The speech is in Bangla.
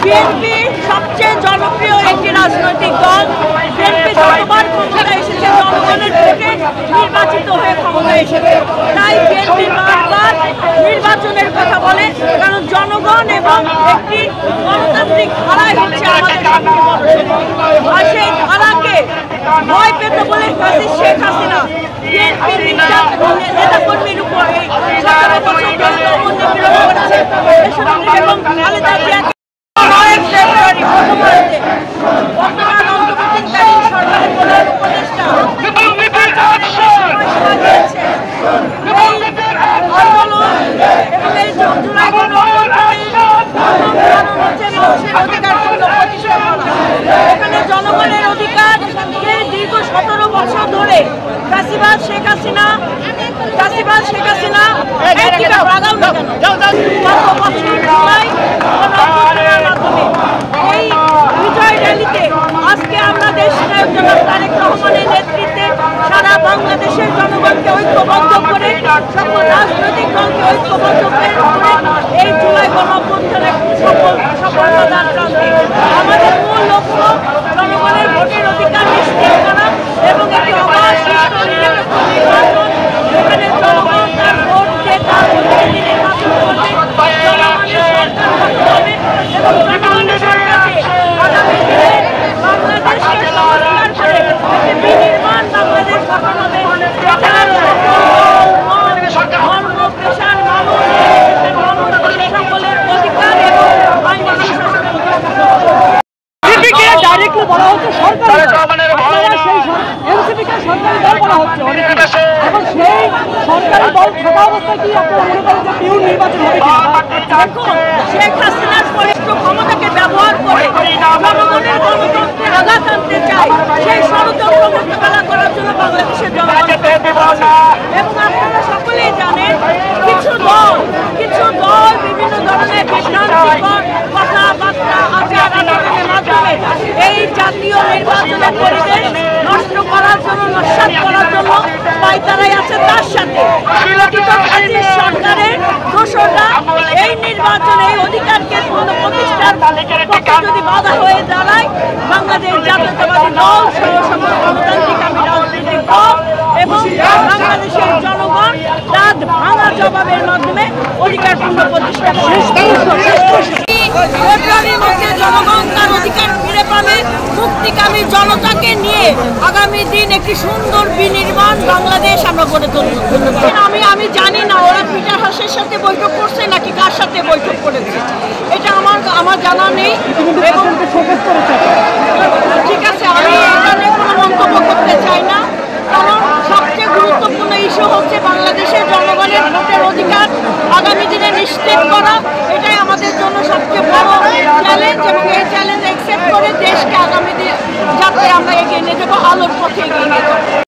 বিএনপি সবচেয়ে জনপ্রিয় একটি রাজনৈতিক দল। বিএনপি যতবার ক্ষমতায় এসেছে জনগণের ভোটে নির্বাচিত হয়ে ক্ষমতায় এসেছে, তাই বিএনপি বারবার নির্বাচনের কথা বলে, কারণ জনগণ এবং একটি গণতান্ত্রিক ধারাই হচ্ছে আমাদের আর সেই ধারাকে ভয় পেত বলে শেখ হাসিনা বিএনপির নেতাকর্মীর উপর 17 বছর ধরে দমন নিপীড়ন করেছে এবং খালেদা জিয়াকে 9 ফেব্রুয়ারি বর্তমান অন্তর্বর্তীকালীন সরকারের প্রধান উপদেষ্টা আন্দোলন এবং এই জুলাই এখানে জনগণের অধিকারকে দীর্ঘ 17 বছর ধরে ফ্যাসিবাদ শেখ হাসিনা এই বিজয় র্যালিতে আজকে আমরা দেশ নায়ক জনাব তারেক রহমানের নেতৃত্বে সারা বাংলাদেশের জনগণকে ঐক্যবদ্ধ করে সকল রাজনৈতিক দলকে ঐক্যবদ্ধ করে এই জুলাই গণঅভ্যুত্থানের সফলতার প্রান্তে আমাদের মূল লক্ষ্য জনগণের ভোটের অধিকার নিশ্চিত করা এবং একটি অবাধ সুষ্ঠু নিরপেক্ষ নির্বাচন যেখানে জনগণ তার ভোট দিয়ে তার প্রতিনিধিদের মাধ্যমে জনগণের সরকার করতে হবে এবং জনগণের সরকারকে আগামী দিনে বাংলাদেশকে সংস্কার করে একটি বিনির্মাণ বাংলাদেশ গঠন হবে। ধর্ম পেশার মানুষ সকলের অধিকার এবং আইনের ডাইরেক্টলি বলা হচ্ছে সরকারি এনসিপিকে সরকারি দল বলা হচ্ছে এখন সেই সরকারি দল থাকা অবস্থায় কি আপনারা মনে করেন যে পিউ নির্বাচন হবে? দেখুন, শেখ হাসিনার পরিষ্ঠ ক্ষমতাকে ব্যবহার করে জনগণের গণতন্ত্রে আঘাত আনতে চায়, সেই ষড়যন্ত্র মোকাবেলা করার জন্য বাংলাদেশের জনগণ এবং আপনারা সকলেই জানেন কিছু দল বিভিন্ন ধরনের বিভ্রান্তিকর কথাবার্তা আচার আচরণের মাধ্যমে এই জাতীয় নির্বাচনের পরিবেশ নষ্ট করার জন্য নস্যাৎ করার জন্য পায়তারাই আছে। তার সাথে সরকারের দোষরা এই নির্বাচন এই অধিকারকে প্রতিষ্ঠার পক্ষে যদি বাধা হয়ে দাঁড়ায় বাংলাদেশ জাতীয়তাবাদী দল সহ সকল গণতান্ত্রিক রাজনৈতিক দল এবং বাংলাদেশের জনগণ রাত ভাঙা জবাবের মাধ্যমে অধিকার পূর্ণ প্রতিষ্ঠা ফেব্রুয়ারির মধ্যে জনগণ তার অধিকার ফিরে পাবে। মুক্তিকামী জনতাকে নিয়ে আগামী দিন একটি সুন্দর বিনির্মাণ বাংলাদেশ আমরা গড়ে তুলব। আমি জানি না ওরা পিটার হাসের সাথে বৈঠক করছে নাকি কার সাথে বৈঠক করেছে, এটা আমার জানা নেই। ঠিক আছে, আমি এখানে কোনো মন্তব্য করতে চাই না, কারণ সবচেয়ে গুরুত্বপূর্ণ ইস্যু হচ্ছে বাংলাদেশের জনগণের ভোটের অধিকার আগামী দিনে নিশ্চিত করা। এটাই আমাদের জন্য সবচেয়ে বড় চ্যালেঞ্জ এবং এই চ্যালেঞ্জ অ্যাকসেপ্ট করে দেশকে আগামী দিনে যাতে আমরা এগিয়ে নিয়ে যাবো, আলোর পথে এগিয়ে নিয়ে